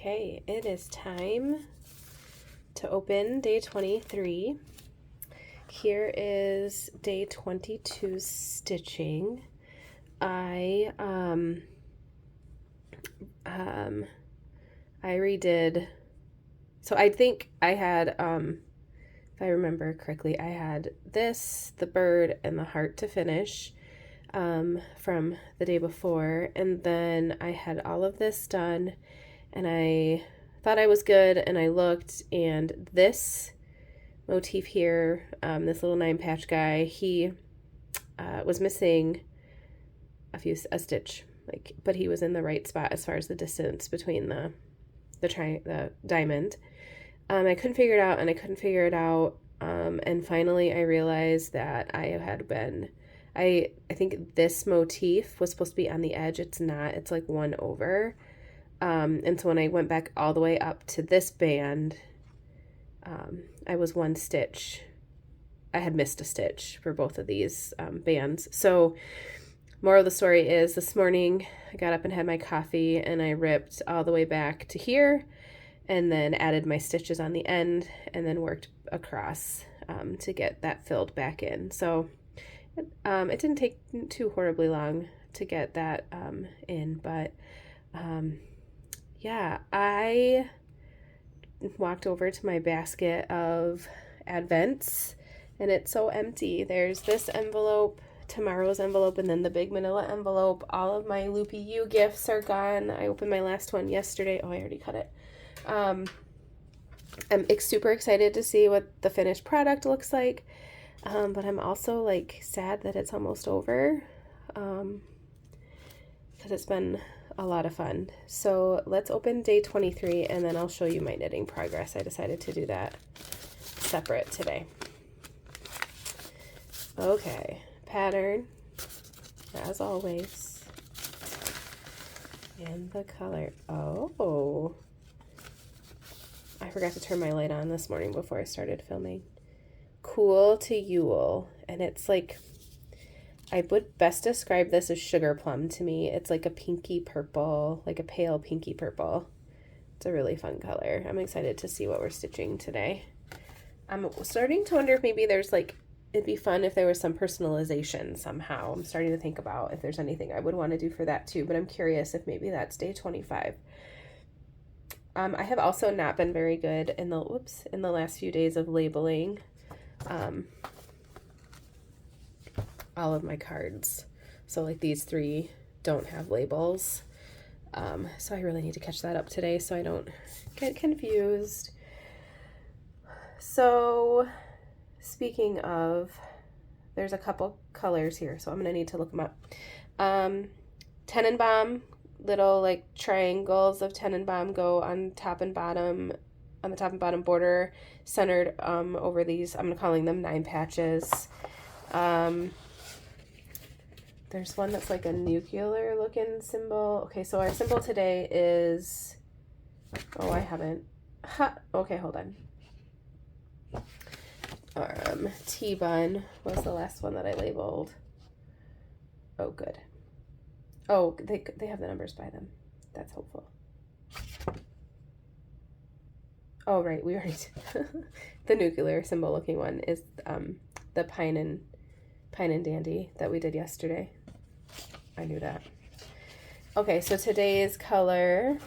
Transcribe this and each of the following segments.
Okay, it is time to open day 23. Here is day 22 stitching. I redid, so I think I had, if I remember correctly, I had this, the bird, and the heart to finish from the day before, and then I had all of this done, and I thought I was good, and I looked, and this motif here, this little 9-patch guy, he was missing a stitch, but he was in the right spot as far as the distance between the diamond. I couldn't figure it out, and I couldn't figure it out, and finally I realized that I think this motif was supposed to be on the edge. It's not. It's like one over. And so when I went back all the way up to this band, I was one stitch. I had missed a stitch for both of these bands. So moral of the story is, this morning I got up and had my coffee, and I ripped all the way back to here, and then added my stitches on the end, and then worked across to get that filled back in. So it didn't take too horribly long to get that in, but yeah, I walked over to my basket of advents, and it's so empty. There's this envelope, tomorrow's envelope, and then the big manila envelope. All of my Loopy You gifts are gone. I opened my last one yesterday. Oh, I already cut it. I'm super excited to see what the finished product looks like, but I'm also like sad that it's almost over, because it's been a lot of fun. So let's open day 23, and then I'll show you my knitting progress. I decided to do that separate today. Okay, pattern as always, and the color. Oh, I forgot to turn my light on this morning before I started filming. Cool to Yule, and it's like, I would best describe this as sugar plum to me. It's like a pinky purple, like a pale pinky purple. It's a really fun color. I'm excited to see what we're stitching today. I'm starting to wonder if maybe there's it'd be fun if there was some personalization somehow. I'm starting to think about if there's anything I would want to do for that too, but I'm curious if maybe that's day 25. I have also not been very good in the last few days of labeling all of my cards. So like these 3 don't have labels. So I really need to catch that up today so I don't get confused. So speaking of, there's a couple colors here, so I'm gonna need to look them up. Tenenbaum, little like triangles of Tenenbaum go on top and bottom, on the top and bottom border, centered over these. I'm calling them 9 patches. There's one that's like a nuclear looking symbol. Okay, so our symbol today is, oh, I haven't. Okay, hold on. T-bun was the last one that I labeled. Oh, good. Oh, they have the numbers by them. That's helpful. Oh, right, we already the nuclear symbol looking one is the pine and dandy that we did yesterday. I knew that. Okay, so today's color,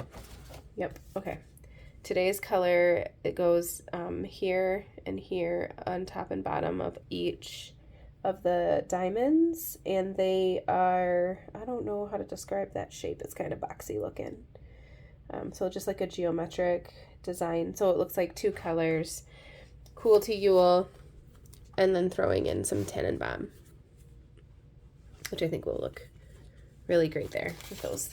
today's color, it goes here and here on top and bottom of each of the diamonds, and they are, I don't know how to describe that shape. It's kind of boxy looking. So just like a geometric design. So it looks like 2 colors, Cool to Yule, and then throwing in some Tenenbaum, which I think will look really great there with those.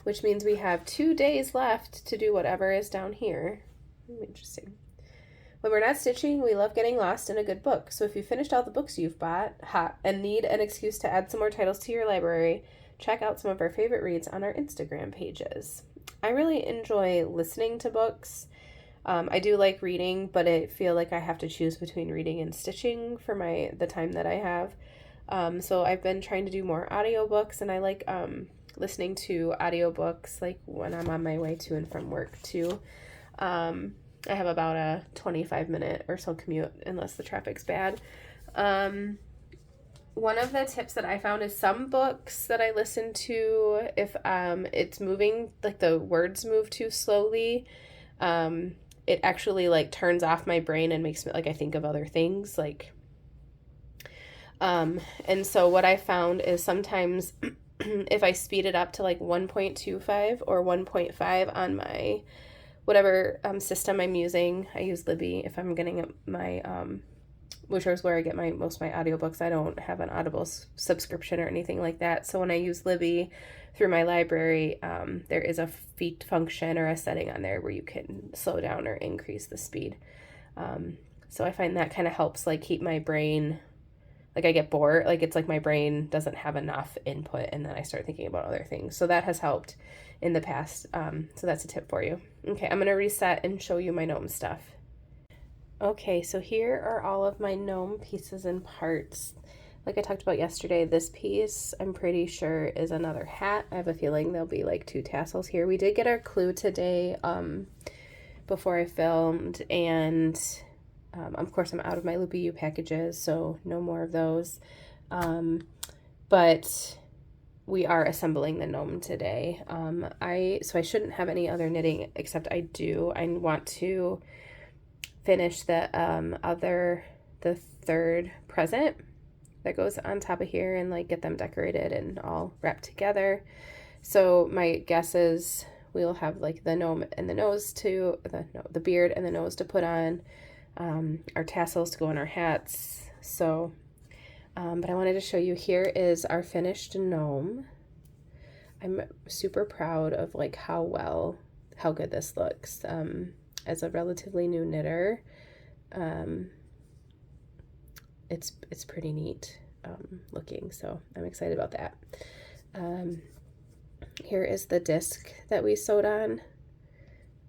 Which means we have 2 days left to do whatever is down here. Interesting. When we're not stitching, we love getting lost in a good book. So if you finished all the books you've bought and need an excuse to add some more titles to your library, check out some of our favorite reads on our Instagram pages. I really enjoy listening to books. I do like reading, but I feel like I have to choose between reading and stitching for the time that I have. So I've been trying to do more audiobooks, and I like listening to audiobooks like when I'm on my way to and from work too. I have about a 25-minute or so commute unless the traffic's bad. One of the tips that I found is some books that I listen to, if it's moving, like the words move too slowly, it actually like turns off my brain and makes me like I think of other things. Like, and so what I found is sometimes if I speed it up to like 1.25 or 1.5 on my whatever system I'm using, I use Libby if I'm getting my which is where I get most of my audiobooks. I don't have an Audible subscription or anything like that. So when I use Libby through my library, there is a feat function or a setting on there where you can slow down or increase the speed. So I find that kind of helps like keep my brain, like I get bored, like it's like my brain doesn't have enough input and then I start thinking about other things. So that has helped in the past. So that's a tip for you. Okay, I'm going to reset and show you my gnome stuff. Okay, so here are all of my gnome pieces and parts. Like I talked about yesterday, this piece I'm pretty sure is another hat. I have a feeling there'll be like 2 tassels here. We did get our clue today before I filmed, and of course I'm out of my Loopy U packages, so no more of those. But we are assembling the gnome today. So I shouldn't have any other knitting, except I want to finish the third present that goes on top of here and like get them decorated and all wrapped together. So my guess is we'll have like the gnome and the nose the beard and the nose to put on, our tassels to go on our hats. So, but I wanted to show you, here is our finished gnome. I'm super proud of like how good this looks. As a relatively new knitter, it's pretty neat looking, so I'm excited about that. Here is the disc that we sewed on.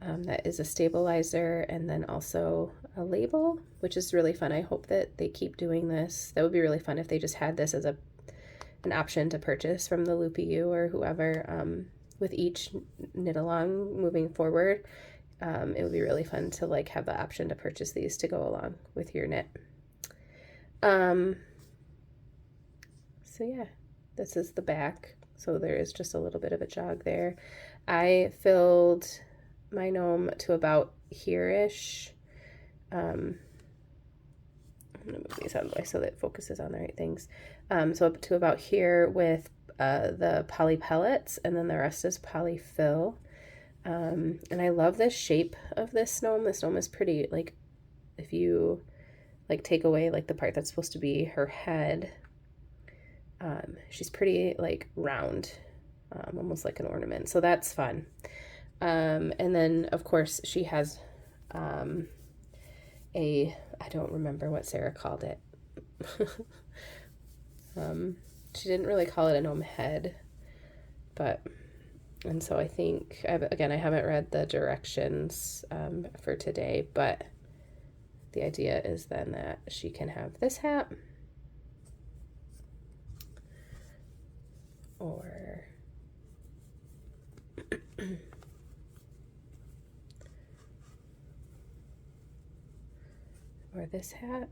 That is a stabilizer and then also a label, which is really fun. I hope that they keep doing this. That would be really fun if they just had this as an option to purchase from the Loopy U or whoever with each knit along moving forward. It would be really fun to like have the option to purchase these to go along with your knit. So yeah, this is the back. So there is just a little bit of a jog there. I filled my gnome to about here-ish. I'm gonna move these out of the way so that it focuses on the right things. So up to about here with the poly pellets, and then the rest is poly fill. And I love the shape of this gnome. This gnome is pretty, like, if you like take away like the part that's supposed to be her head, she's pretty like round, almost like an ornament. So that's fun. And then of course she has I don't remember what Sarah called it. She didn't really call it a gnome head, and so I think, again, I haven't read the directions for today, but the idea is then that she can have this hat, or this hat.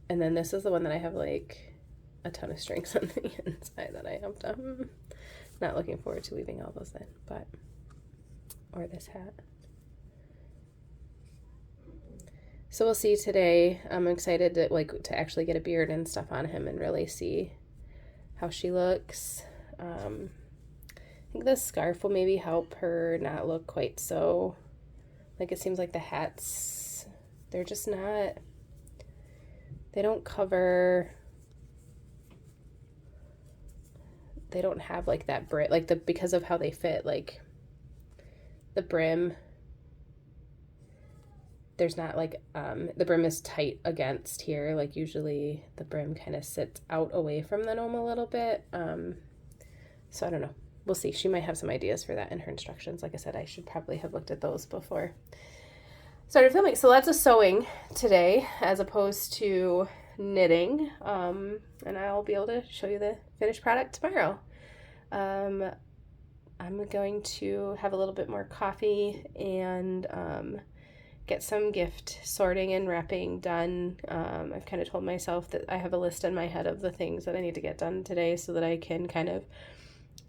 And then this is the one that I have like a ton of strings on the inside that I have done. Not looking forward to weaving all those in, but, or this hat. So we'll see today. I'm excited to actually get a beard and stuff on him and really see how she looks. I think the scarf will maybe help her not look quite so, like, it seems like the hats, they're just not, they don't cover, they don't have like that brim, like because of how they fit, like the brim, there's not like, the brim is tight against here. Like usually the brim kind of sits out away from the gnome a little bit. So I don't know. We'll see. She might have some ideas for that in her instructions. Like I said, I should probably have looked at those before I started filming. So lots of sewing today as opposed to knitting, and I'll be able to show you the finished product tomorrow. I'm going to have a little bit more coffee and get some gift sorting and wrapping done. I've kind of told myself that I have a list in my head of the things that I need to get done today so that I can kind of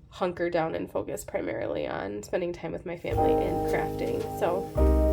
hunker down and focus primarily on spending time with my family and crafting. So